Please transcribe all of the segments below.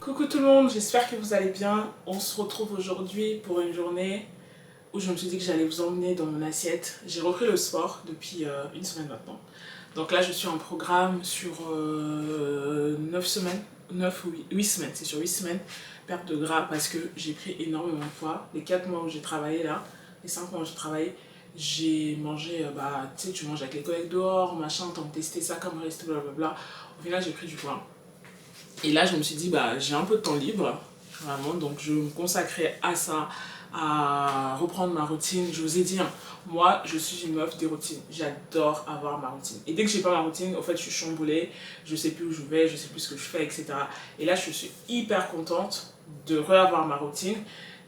Coucou tout le monde, j'espère que vous allez bien. On se retrouve aujourd'hui pour une journée où je me suis dit que j'allais vous emmener dans mon assiette. J'ai repris le sport depuis une semaine maintenant. Donc là je suis en programme sur 9 semaines, 9 ou 8 semaines, c'est sur 8 semaines, perte de gras parce que j'ai pris énormément de poids. Les 4 mois où j'ai travaillé là, les 5 mois où j'ai travaillé, j'ai mangé, tu sais, tu manges avec les collègues dehors, machin, t'as testé ça comme resto, blablabla. Au final j'ai pris du poids. Et là, je me suis dit, j'ai un peu de temps libre, vraiment, donc je me consacrais à ça, à reprendre ma routine. Je vous ai dit, hein, moi, je suis une meuf des routines. J'adore avoir ma routine. Et dès que j'ai pas ma routine, au fait, je suis chamboulée, je sais plus où je vais, je sais plus ce que je fais, etc. Et là, je suis hyper contente de reavoir ma routine.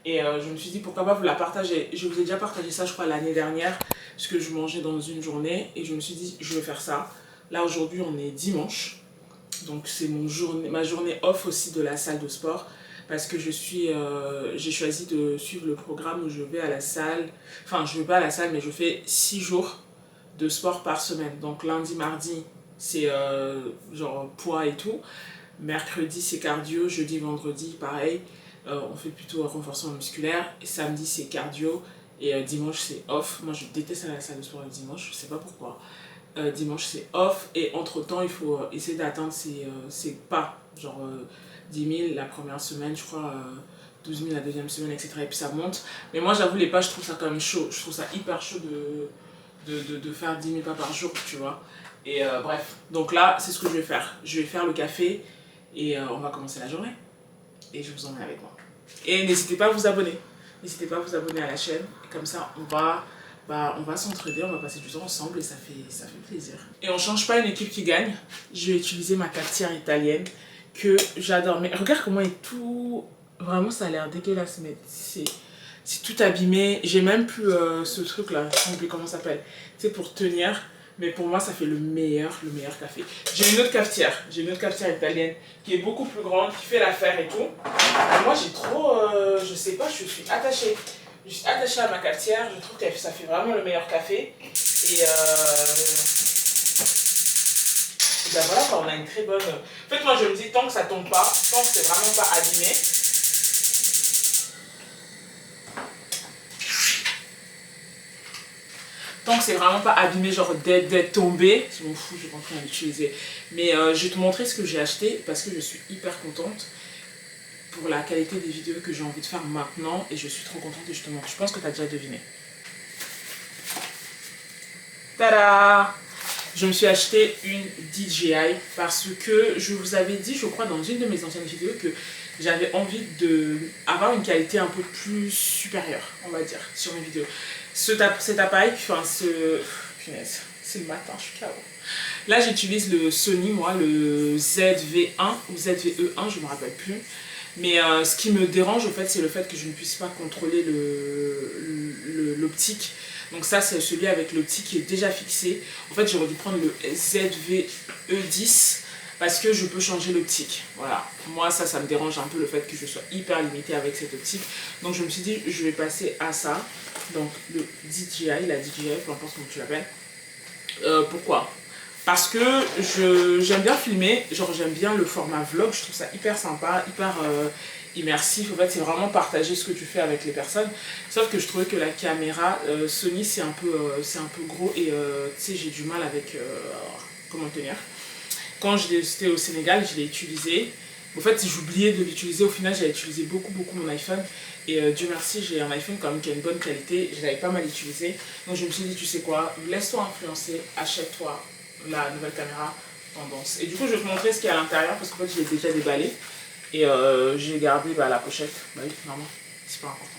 Et je me suis dit, pourquoi pas vous la partager. Je vous ai déjà partagé ça, je crois, l'année dernière, ce que je mangeais dans une journée. Et je me suis dit, je vais faire ça. Là, aujourd'hui, on est dimanche. Donc c'est ma journée off aussi de la salle de sport parce que j'ai choisi de suivre le programme où je vais à la salle. Enfin, je vais pas à la salle, mais je fais 6 jours de sport par semaine. Donc lundi, mardi, c'est genre poids et tout. Mercredi, c'est cardio. Jeudi, vendredi, pareil. On fait plutôt un renforcement musculaire. Et samedi, c'est cardio. Et dimanche, c'est off. Moi, je déteste aller à la salle de sport le dimanche. Je sais pas pourquoi. Dimanche c'est off et entre temps il faut essayer d'atteindre ses pas, genre 10 000 la première semaine, je crois 12 000 la deuxième semaine, etc. Et puis ça monte. Mais moi j'avoue, les pas, je trouve ça quand même chaud, je trouve ça hyper chaud de faire 10 000 pas par jour, tu vois. Et bref, donc là c'est ce que je vais faire. Je vais faire le café et on va commencer la journée. Et je vous emmène avec moi. Et n'hésitez pas à vous abonner. N'hésitez pas à vous abonner à la chaîne. Comme ça on va s'entraider, on va passer du temps ensemble et ça fait plaisir. Et on change pas une équipe qui gagne. Je vais utiliser ma cafetière italienne que j'adore. Mais regarde comment il est tout... Vraiment, ça a l'air dégueulasse, mais c'est tout abîmé. J'ai même plus ce truc là, je sais plus comment ça s'appelle. C'est pour tenir. Mais pour moi, ça fait le meilleur café. J'ai une autre cafetière italienne qui est beaucoup plus grande, qui fait l'affaire et tout. Et moi, j'ai trop... je sais pas, je suis attachée. Je suis attachée à ma cafetière, je trouve que ça fait vraiment le meilleur café. Et ben voilà, on a une très bonne... En fait, moi je me dis, tant que ça tombe pas, tant que c'est vraiment pas abîmé, genre d'être tombé, je m'en fous, je vais pas en train d'utiliser. Mais je vais te montrer ce que j'ai acheté parce que je suis hyper contente pour la qualité des vidéos que j'ai envie de faire maintenant et je suis trop contente et je te montre. Je pense que tu as déjà deviné. Tada! Je me suis acheté une DJI parce que je vous avais dit, je crois, dans une de mes anciennes vidéos que j'avais envie d'avoir une qualité un peu plus supérieure, on va dire, sur mes vidéos. Cet appareil, enfin punaise, c'est le matin, je suis KO. Là, j'utilise le Sony, moi, le ZV1 ou ZVE1, je ne me rappelle plus. Mais ce qui me dérange, en fait, c'est le fait que je ne puisse pas contrôler l'optique. Donc ça, c'est celui avec l'optique qui est déjà fixé. En fait, j'aurais dû prendre le ZVE10 parce que je peux changer l'optique. Voilà. Moi, ça me dérange un peu le fait que je sois hyper limitée avec cette optique. Donc je me suis dit, je vais passer à ça. Donc le DJI, la DJI, peu importe comment tu l'appelles. Pourquoi ? Parce que j'aime bien filmer, genre j'aime bien le format vlog, je trouve ça hyper sympa, hyper immersif. En fait, c'est vraiment partager ce que tu fais avec les personnes. Sauf que je trouvais que la caméra Sony, c'est un peu gros et tu sais, j'ai du mal avec comment tenir. Quand j'étais au Sénégal, je l'ai utilisé. En fait, j'oubliais de l'utiliser. Au final, j'ai utilisé beaucoup mon iPhone. Et Dieu merci, j'ai un iPhone quand même qui a une bonne qualité. Je l'avais pas mal utilisé. Donc je me suis dit, tu sais quoi, laisse-toi influencer, achète-toi la nouvelle caméra tendance. Et du coup, je vais te montrer ce qu'il y a à l'intérieur parce qu'en fait, je l'ai déjà déballé. Et j'ai gardé la pochette. Bah oui, normalement, c'est pas important.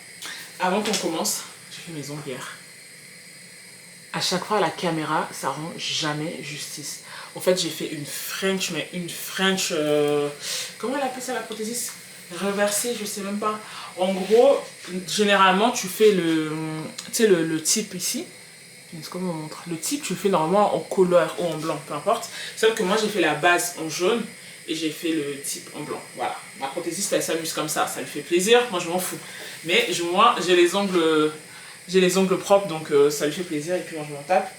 Avant qu'on commence, j'ai fait mes ongles hier. À chaque fois, la caméra, ça rend jamais justice. En fait, j'ai fait une French, mais une French... comment elle appelle ça, la prothésiste? Reversée, je sais même pas. En gros, généralement, tu fais le type ici. Comment on montre? Le type, tu le fais normalement en couleur ou en blanc, peu importe. Sauf que moi, j'ai fait la base en jaune et j'ai fait le type en blanc. Voilà. Ma prothésiste, elle s'amuse comme ça lui fait plaisir. Moi, je m'en fous. Mais moi, j'ai les ongles propres, donc ça lui fait plaisir et puis moi, je m'en tape.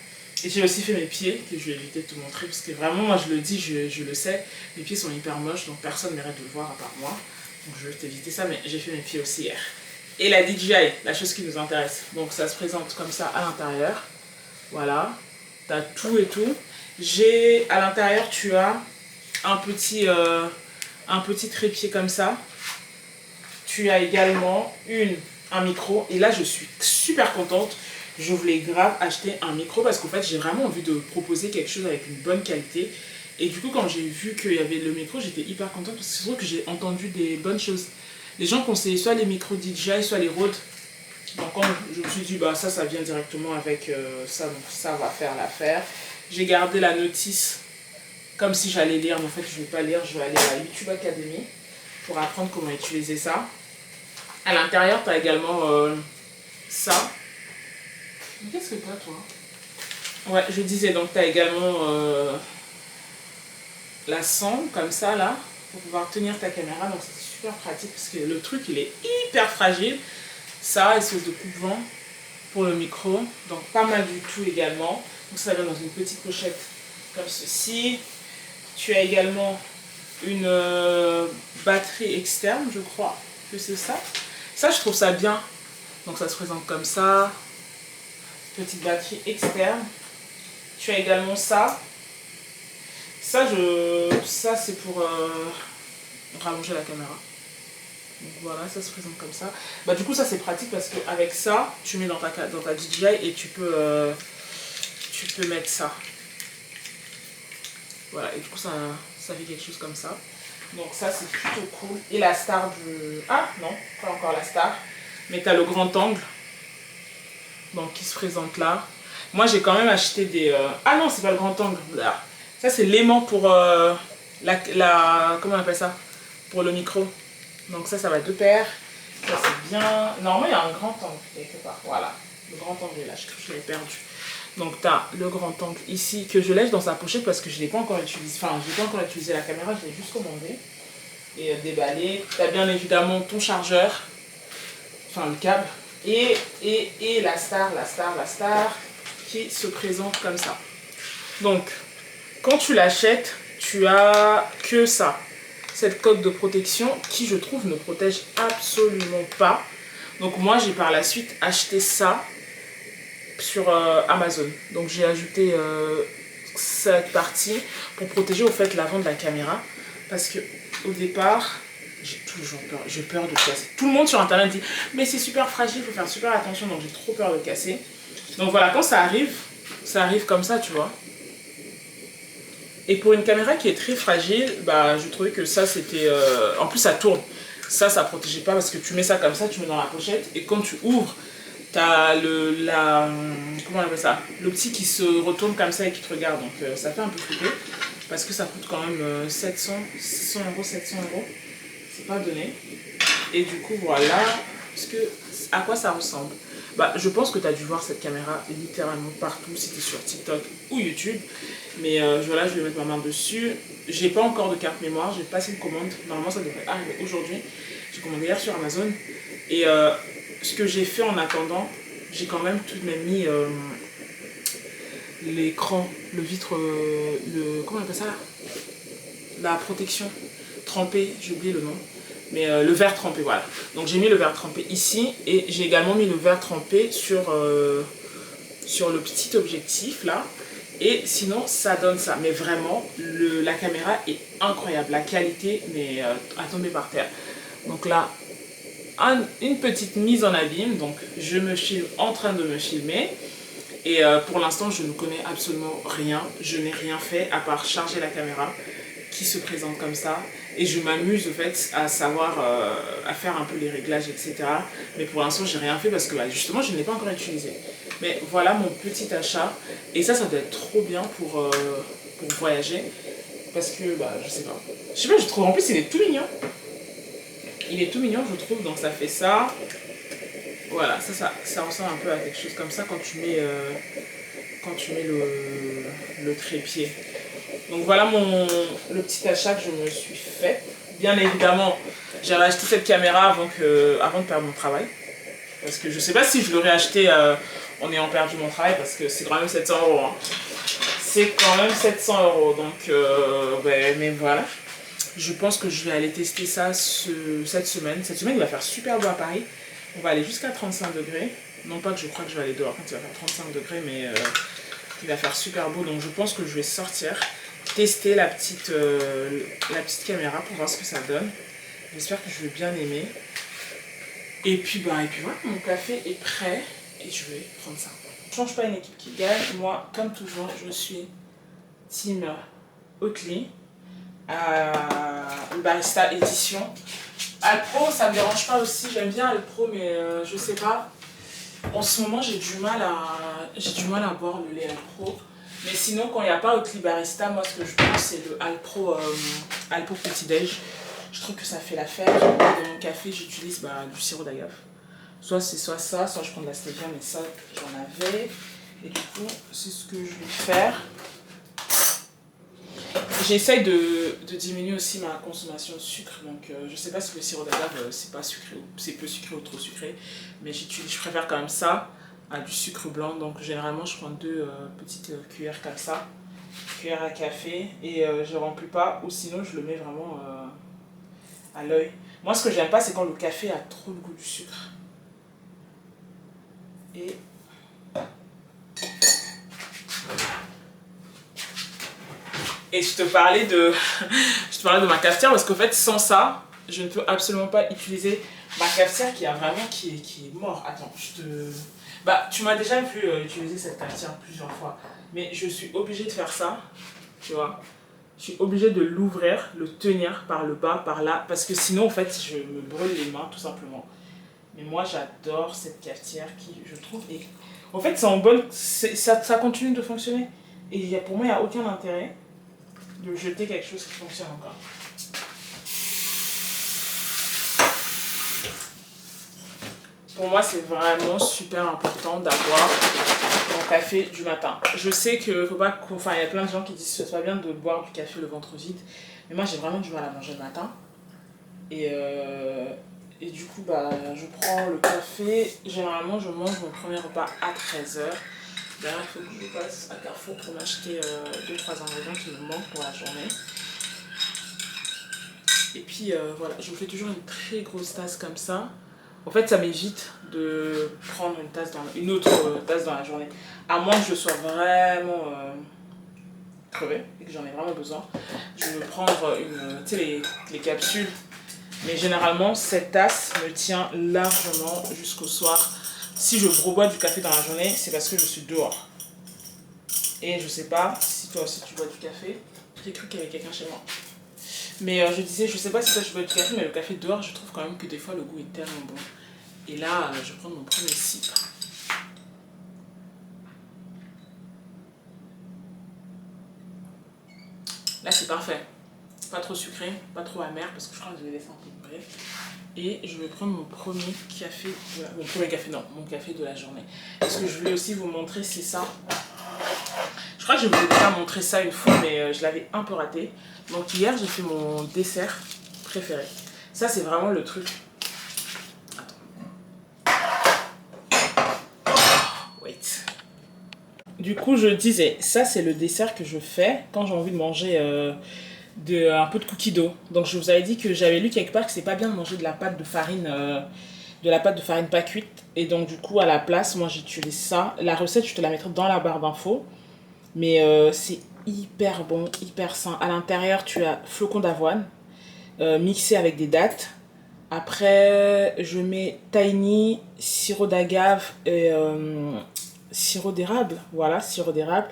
Et j'ai aussi fait mes pieds, que je vais éviter de te montrer, parce que vraiment, moi je le dis, je le sais, mes pieds sont hyper moches, donc personne mérite de le voir à part moi. Donc je vais t'éviter ça, mais j'ai fait mes pieds aussi hier. Et la DJI, la chose qui nous intéresse. Donc ça se présente comme ça à l'intérieur. Voilà, t'as tout et tout. À l'intérieur, tu as un petit trépied comme ça. Tu as également un micro. Et là, je suis super contente. Je voulais grave acheter un micro parce qu'en fait, j'ai vraiment envie de proposer quelque chose avec une bonne qualité. Et du coup, quand j'ai vu qu'il y avait le micro, j'étais hyper contente parce que c'est vrai que j'ai entendu des bonnes choses. Les gens conseillaient soit les micros DJI, soit les Rode. Donc quand je me suis dit, bah ça vient directement avec ça, donc ça va faire l'affaire. J'ai gardé la notice comme si j'allais lire, mais en fait je ne vais pas lire, je vais aller à la YouTube Academy pour apprendre comment utiliser ça. À l'intérieur, tu as également ça. Mais qu'est-ce que tu as, toi? Ouais, je disais, donc tu as également la sonde, comme ça, là, pour pouvoir tenir ta caméra. Donc c'est super pratique, parce que le truc, il est hyper fragile. Ça, espèce de coupe-vent pour le micro. Donc pas mal du tout également. Donc ça vient dans une petite pochette comme ceci. Tu as également une batterie externe, je crois que c'est ça. Ça, je trouve ça bien. Donc ça se présente comme ça. Petite batterie externe. Tu as également ça. Ça c'est pour rallonger la caméra. Donc voilà, ça se présente comme ça. Bah, du coup, ça c'est pratique parce qu'avec ça, tu mets dans ta DJI et tu peux mettre ça. Voilà, et du coup, ça fait quelque chose comme ça. Donc ça, c'est plutôt cool. Et la star du... Ah non, pas encore la star. Mais tu as le grand angle. Donc qui se présente là. Moi, j'ai quand même acheté des... Ah non, c'est pas le grand angle. Là. Ça, c'est l'aimant pour comment on appelle ça? Pour le micro. Donc ça va deux paires. Ça, c'est bien... Normalement, il y a un grand angle quelque part. Voilà. Le grand angle est là. Je l'ai perdu. Donc, tu as le grand angle ici que je laisse dans sa pochette parce que je ne l'ai pas encore utilisé. Enfin, je n'ai pas encore utilisé la caméra. Je l'ai juste commandé et déballé. Tu as bien évidemment ton chargeur. Enfin, le câble. Et la star qui se présente comme ça. Donc, quand tu l'achètes, tu as que ça. Cette coque de protection qui, je trouve, ne protège absolument pas. Donc, moi, j'ai par la suite acheté ça sur Amazon. Donc, j'ai ajouté cette partie pour protéger au fait l'avant de la caméra. Parce que au départ, j'ai toujours peur. J'ai peur de casser. Tout le monde sur Internet dit « Mais c'est super fragile, il faut faire super attention. » Donc, j'ai trop peur de casser. Donc, voilà, quand ça arrive comme ça, tu vois. Et pour une caméra qui est très fragile, bah, je trouvais que ça c'était... En plus ça tourne. Ça protégeait pas parce que tu mets ça comme ça, tu mets dans la pochette. Et quand tu ouvres, tu as comment on appelle ça? L'optique qui se retourne comme ça et qui te regarde. Donc ça fait un peu flipper. Parce que ça coûte quand même 700 euros. C'est pas donné. Et du coup voilà. À quoi ça ressemble? Bah, je pense que tu as dû voir cette caméra littéralement partout, si tu es sur TikTok ou YouTube. Mais voilà, je vais mettre ma main dessus. J'ai pas encore de carte mémoire, j'ai passé une commande. Normalement, ça devrait arriver aujourd'hui. J'ai commandé hier sur Amazon. Et ce que j'ai fait en attendant, j'ai quand même tout de même mis l'écran, le vitre, comment on appelle ça là? La protection trempée, j'ai oublié le nom. Mais le verre trempé, voilà. Donc j'ai mis le verre trempé ici et j'ai également mis le verre trempé sur le petit objectif là. Et sinon ça donne ça. Mais vraiment, la caméra est incroyable. La qualité, mais à tomber par terre. Donc là, une petite mise en abîme. Donc je me filme en train de me filmer. Et pour l'instant, je ne connais absolument rien. Je n'ai rien fait à part charger la caméra qui se présente comme ça. Et je m'amuse au fait à savoir, à faire un peu les réglages, etc. Mais pour l'instant, j'ai rien fait parce que bah, justement, je ne l'ai pas encore utilisé. Mais voilà mon petit achat. Et ça doit être trop bien pour voyager. Parce que, bah, je sais pas. Je sais pas, je trouve, en plus, il est tout mignon. Il est tout mignon, je trouve. Donc ça fait ça. Voilà, ça ressemble un peu à quelque chose comme ça quand tu mets le trépied. Donc voilà le petit achat que je me suis fait. Bien évidemment, j'avais acheté cette caméra avant de perdre mon travail. Parce que je ne sais pas si je l'aurais acheté en ayant perdu mon travail parce que c'est quand même 700 euros. Hein. C'est quand même 700 euros. Donc, mais voilà. Je pense que je vais aller tester ça cette semaine. Cette semaine, il va faire super beau à Paris. On va aller jusqu'à 35 degrés. Non pas que je crois que je vais aller dehors quand il va faire 35 degrés, mais il va faire super beau. Donc je pense que je vais sortir, tester la petite caméra pour voir ce que ça donne. J'espère que je vais bien aimer. Et puis voilà, mon café est prêt et je vais prendre ça. Je ne change pas une équipe qui gagne. Moi, comme toujours, je suis team Oatly. Barista édition. Alpro, ça me dérange pas aussi, j'aime bien Alpro, mais je sais pas. En ce moment, j'ai du mal à boire le lait Alpro. Mais sinon, quand il n'y a pas Oatly Barista, moi ce que je prends c'est le Alpro Petit Déj. Je trouve que ça fait l'affaire. Dans mon café, j'utilise du sirop d'agave. Soit c'est soit ça, soit je prends de la stevia, mais ça j'en avais. Et du coup, c'est ce que je vais faire. J'essaye de diminuer aussi ma consommation de sucre, donc je sais pas si le sirop d'agave c'est pas sucré, c'est peu sucré ou trop sucré, mais je préfère quand même ça à du sucre blanc, donc généralement je prends 2 petites cuillères comme ça, cuillère à café, et je remplis pas, ou sinon je le mets vraiment à l'œil. Moi ce que j'aime pas c'est quand le café a trop le goût du sucre. Et je te parlais de ma cafetière parce qu'en fait sans ça je ne peux absolument pas utiliser ma cafetière qui est mort. Attends, tu m'as déjà vu utiliser cette cafetière plusieurs fois, mais je suis obligée de faire ça, tu vois. Je suis obligée de l'ouvrir, le tenir par le bas, par là, parce que sinon en fait je me brûle les mains tout simplement. Mais moi j'adore cette cafetière qui, je trouve, et en fait ça continue de fonctionner. Et pour moi il n'y a aucun intérêt de jeter quelque chose qui fonctionne encore. Pour moi, c'est vraiment super important d'avoir mon café du matin. Je sais que faut pas, il y a plein de gens qui disent que ce soit bien de boire du café le ventre vide, mais moi j'ai vraiment du mal à manger le matin. Et du coup, je prends le café. Généralement, je mange mon premier repas à 13 h. D'ailleurs, il faut que je passe à Carrefour pour m'acheter 2-3 ingrédients qui me manquent pour la journée. Et puis voilà, je me fais toujours une très grosse tasse comme ça. En fait, ça m'évite de prendre une autre tasse dans la journée. À moins que je sois vraiment crevée et que j'en ai vraiment besoin. Je vais me prendre les capsules. Mais généralement, cette tasse me tient largement jusqu'au soir. Si je rebois du café dans la journée, c'est parce que je suis dehors. Et je sais pas si toi aussi tu bois du café. J'ai cru qu'il y avait quelqu'un chez moi. Mais je disais, je sais pas si toi tu bois du café, mais le café dehors, je trouve quand même que des fois le goût est tellement bon. Et là, je vais prendre mon premier sip. Là, c'est parfait. Pas trop sucré, pas trop amer, parce que je crois que je vais laisser un peu bref. Et je vais prendre mon premier café, mon café de la journée. Et ce que je voulais aussi vous montrer, c'est ça. Je crois que je vous ai déjà montré ça une fois, mais je l'avais un peu raté. Donc hier, j'ai fait mon dessert préféré. Ça, c'est vraiment le truc. Wait. Du coup, je disais, ça, c'est le dessert que je fais quand j'ai envie de manger un peu de cookie dough. Donc je vous avais dit que j'avais lu quelque part que c'est pas bien de manger de la pâte de farine pas cuite, et donc du coup à la place moi j'utilise ça. La recette je te la mettrai dans la barre d'infos, mais c'est hyper bon, hyper sain. À l'intérieur tu as flocons d'avoine mixés avec des dattes. Après je mets tahini, sirop d'agave et sirop d'érable, voilà, sirop d'érable.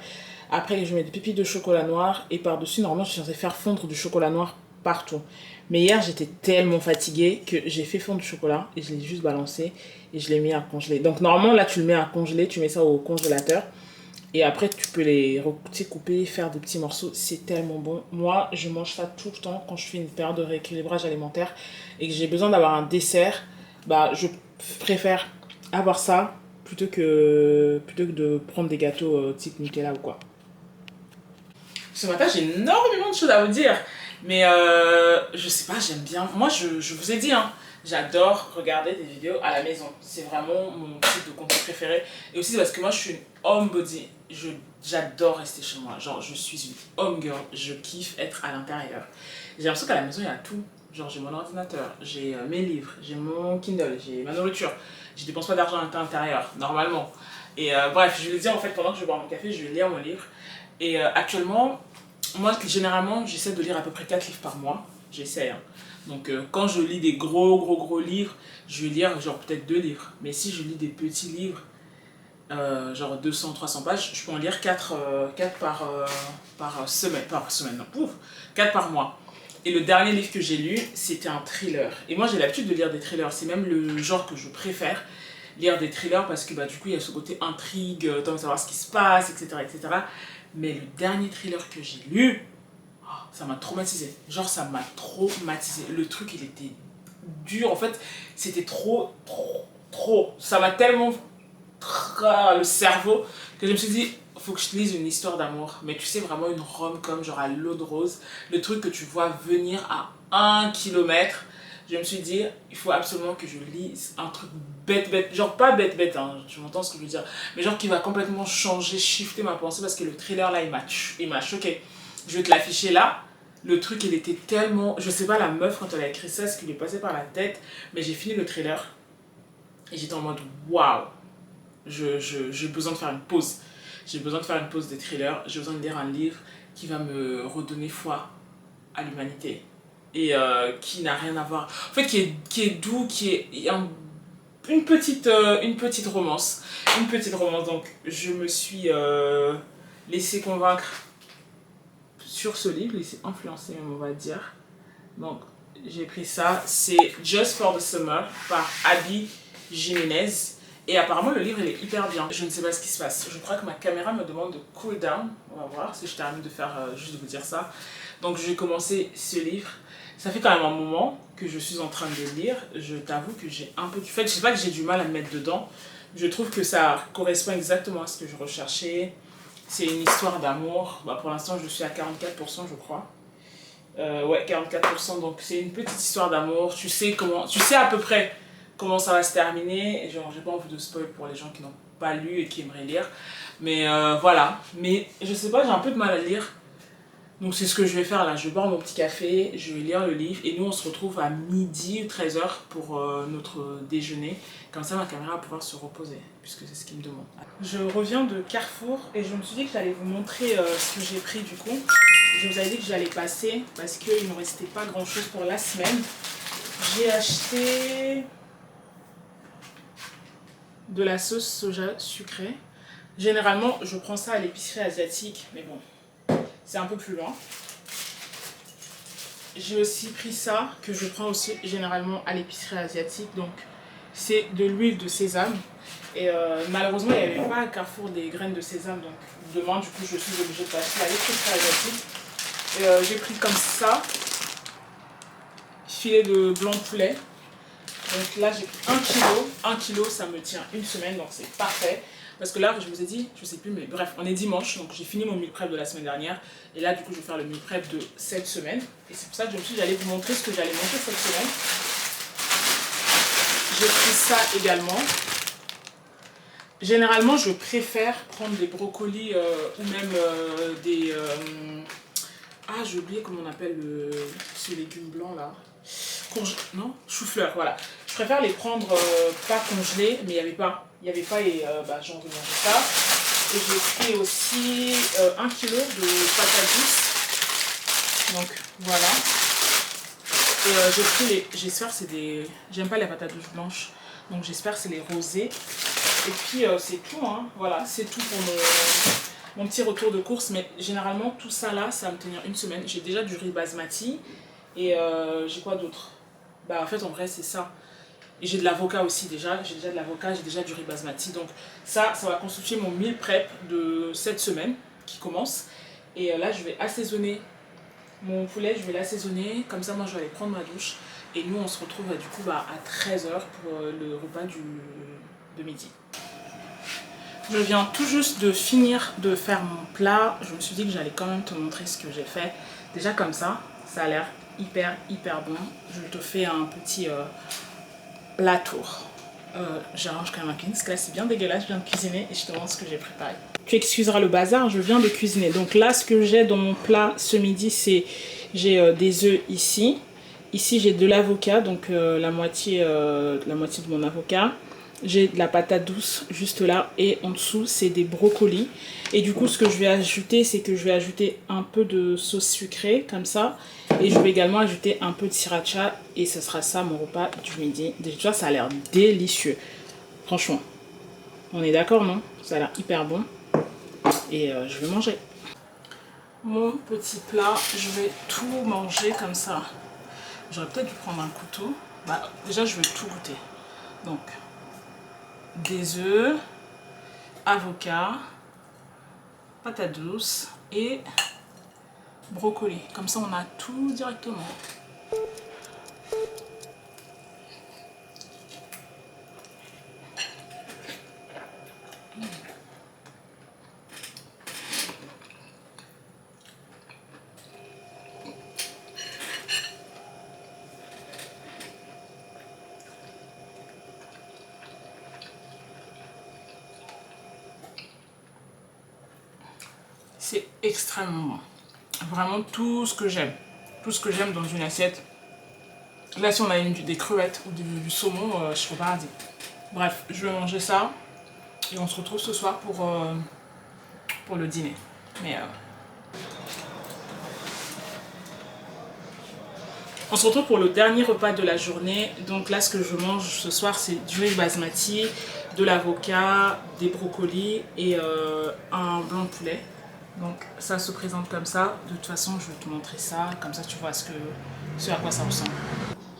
Après, je mets des pépites de chocolat noir. Et par-dessus, normalement, je suis censée faire fondre du chocolat noir partout. Mais hier, j'étais tellement fatiguée que j'ai fait fondre du chocolat. Et je l'ai juste balancé. Et je l'ai mis à congeler. Donc, normalement, là, tu le mets à congeler. Tu mets ça au congélateur. Et après, tu peux les couper, faire des petits morceaux. C'est tellement bon. Moi, je mange ça tout le temps quand je fais une période de rééquilibrage alimentaire. Et que j'ai besoin d'avoir un dessert. Je préfère avoir ça plutôt que de prendre des gâteaux type Nutella ou quoi. Ce matin, j'ai énormément de choses à vous dire. Mais je sais pas, j'aime bien. Moi, je vous ai dit, hein, j'adore regarder des vidéos à la maison. C'est vraiment mon type de contenu préféré. Et aussi, c'est parce que moi, je suis une homebody. J'adore rester chez moi. Genre, je suis une home girl. Je kiffe être à l'intérieur. J'ai l'impression qu'à la maison, il y a tout. Genre, j'ai mon ordinateur, j'ai mes livres, j'ai mon Kindle, j'ai ma nourriture. Je dépense pas d'argent à l'intérieur, normalement. Et bref, je vais dire, en fait, pendant que je bois mon café, je vais lire mon livre. Et actuellement, moi, généralement, j'essaie de lire à peu près 4 livres par mois. J'essaie, hein. Donc, quand je lis des gros livres, je vais lire genre peut-être 2 livres. Mais si je lis des petits livres, genre 200-300 pages, je peux en lire 4 par semaine, non, ouf, 4 par mois. Et le dernier livre que j'ai lu, c'était un thriller. Et moi, j'ai l'habitude de lire des thrillers. C'est même le genre que je préfère, lire des thrillers, parce que bah, du coup, il y a ce côté intrigue, t'as envie de savoir ce qui se passe, etc., etc. Mais le dernier thriller que j'ai lu, oh, ça m'a traumatisé. Genre, ça m'a traumatisé. Le truc, il était dur. En fait, c'était trop. Ça m'a tellement le cerveau que je me suis dit, faut que je te lise une histoire d'amour. Mais tu sais, vraiment une rom-com, genre à l'eau de rose. Le truc que tu vois venir à 1 kilomètre. Je me suis dit, il faut absolument que je lise un truc bête. Genre pas bête, hein, tu m'entends ce que je veux dire. Mais genre qui va complètement changer, shifter ma pensée, parce que le thriller là, il m'a choqué. Je vais te l'afficher là. Le truc, il était tellement... Je sais pas, la meuf, quand elle a écrit ça, ce qui lui est passé par la tête. Mais j'ai fini le thriller. Et j'étais en mode, waouh. J'ai besoin de faire une pause. J'ai besoin de faire une pause des thrillers. J'ai besoin de lire un livre qui va me redonner foi à l'humanité. Et qui n'a rien à voir. En fait, qui est doux, qui est une petite romance. Une petite romance. Donc, je me suis laissé convaincre sur ce livre, laissé influencer, même, on va dire. Donc, j'ai pris ça. C'est Just for the Summer par Abby Jiménez. Et apparemment, le livre, il est hyper bien. Je ne sais pas ce qui se passe. Je crois que ma caméra me demande de cool down. On va voir si je termine de faire, juste de vous dire ça. Donc, j'ai commencé ce livre. Ça fait quand même un moment que je suis en train de le lire. Je t'avoue que j'ai un peu du fait. Je sais pas que j'ai du mal à me mettre dedans. Je trouve que ça correspond exactement à ce que je recherchais. C'est une histoire d'amour. Bah, pour l'instant, je suis à 44%, je crois. Ouais, 44%. Donc, c'est une petite histoire d'amour. Tu sais à peu près comment ça va se terminer. Et genre, j'ai pas envie de spoil pour les gens qui n'ont pas lu et qui aimeraient lire. Mais voilà. Mais je sais pas, j'ai un peu de mal à lire. Donc c'est ce que je vais faire là. Je vais boire mon petit café, je vais lire le livre. Et nous, on se retrouve à midi ou 13h pour notre déjeuner. Comme ça, ma caméra va pouvoir se reposer, puisque c'est ce qu'il me demande. Je reviens de Carrefour et je me suis dit que j'allais vous montrer ce que j'ai pris du coup. Je vous avais dit que j'allais passer parce qu'il ne me restait pas grand chose pour la semaine. J'ai acheté de la sauce soja sucrée. Généralement, je prends ça à l'épicerie asiatique, mais bon, c'est un peu plus loin. J'ai aussi pris ça, que je prends aussi généralement à l'épicerie asiatique. Donc, c'est de l'huile de sésame. Et malheureusement, il n'y avait pas à Carrefour des graines de sésame. Donc, demain, du coup, je suis obligée de passer à l'épicerie asiatique. Et j'ai pris comme ça, filet de blanc de poulet. Donc là, j'ai pris 1 kg. 1 kg, ça me tient une semaine, donc c'est parfait. Parce que là, je vous ai dit, je sais plus, mais bref, on est dimanche, donc j'ai fini mon meal prep de la semaine dernière. Et là, du coup, je vais faire le meal prep de cette semaine. Et c'est pour ça que je me suis dit, j'allais vous montrer ce que j'allais manger cette semaine. J'ai pris ça également. Généralement, je préfère prendre des brocolis ou même des... Ah, j'ai oublié comment on appelle ce légume blanc là. Non, chou-fleur, voilà. Je préfère les prendre pas congelés, mais il n'y avait pas. Il n'y avait pas et j'ai envie de manger ça. Et j'ai pris aussi 1 kg de patates douces. Donc voilà. Et j'ai pris les. J'espère que c'est des. J'aime pas les patates douces blanches. Donc j'espère que c'est les rosées. Et puis c'est tout, hein. Voilà, c'est tout pour mon petit retour de course. Mais généralement, tout ça là, ça va me tenir une semaine. J'ai déjà du riz basmati. Et j'ai quoi d'autre? Bah en fait, en vrai, c'est ça. Et j'ai de l'avocat aussi déjà. J'ai déjà de l'avocat, j'ai déjà du riz basmati. Donc ça va constituer mon meal prep de cette semaine qui commence. Et là, je vais assaisonner mon poulet. Je vais l'assaisonner. Comme ça, moi, je vais aller prendre ma douche. Et nous, on se retrouve du coup à 13h pour le repas de midi. Je viens tout juste de finir de faire mon plat. Je me suis dit que j'allais quand même te montrer ce que j'ai fait. Déjà comme ça ça a l'air hyper bon. Je te fais un petit plat tour. J'arrange quand même un cuisine parce que là c'est bien dégueulasse, je viens de cuisiner et je te montre ce que j'ai préparé. Tu excuseras le bazar, je viens de cuisiner. Donc là ce que j'ai dans mon plat ce midi, c'est j'ai des œufs ici. Ici j'ai de l'avocat, donc la moitié de mon avocat. J'ai de la patate douce juste là et en dessous c'est des brocolis. Et du coup ce que je vais ajouter, c'est que je vais ajouter un peu de sauce sucrée comme ça. Et je vais également ajouter un peu de sriracha et ce sera ça mon repas du midi. Déjà ça a l'air délicieux. Franchement, on est d'accord non? Ça a l'air hyper bon. Et je vais manger. Mon petit plat, je vais tout manger comme ça. J'aurais peut-être dû prendre un couteau. Bah, déjà je vais tout goûter. Donc, des œufs, avocat, patate douce et brocoli. Comme ça on a tout directement. C'est extrêmement bon. Vraiment tout ce que j'aime. Tout ce que j'aime dans une assiette. Là, si on a des crevettes ou du saumon, je serais pas radie. Bref, je vais manger ça. Et on se retrouve ce soir pour le dîner. On se retrouve pour le dernier repas de la journée. Donc là, ce que je mange ce soir, c'est du riz basmati, de l'avocat, des brocolis et un blanc de poulet. Donc ça se présente comme ça. De toute façon, je vais te montrer ça. Comme ça, tu vois ce à quoi ça ressemble.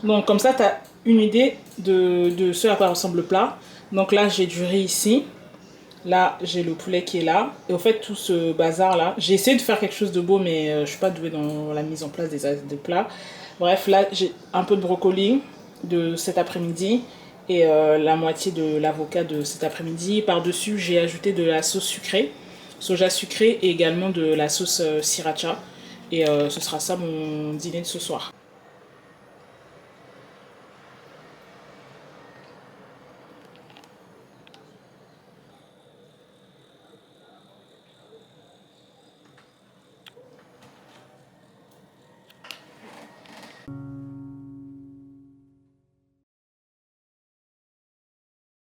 Donc comme ça, tu as une idée de ce à quoi ressemble le plat. Donc là, j'ai du riz ici. Là, j'ai le poulet qui est là. Et au fait, tout ce bazar-là, j'ai essayé de faire quelque chose de beau, mais je ne suis pas douée dans la mise en place des plats. Bref, là, j'ai un peu de brocoli de cet après-midi et la moitié de l'avocat de cet après-midi. Par-dessus, j'ai ajouté de la sauce sucrée, soja sucré et également de la sauce sriracha. Et ce sera ça mon dîner de ce soir.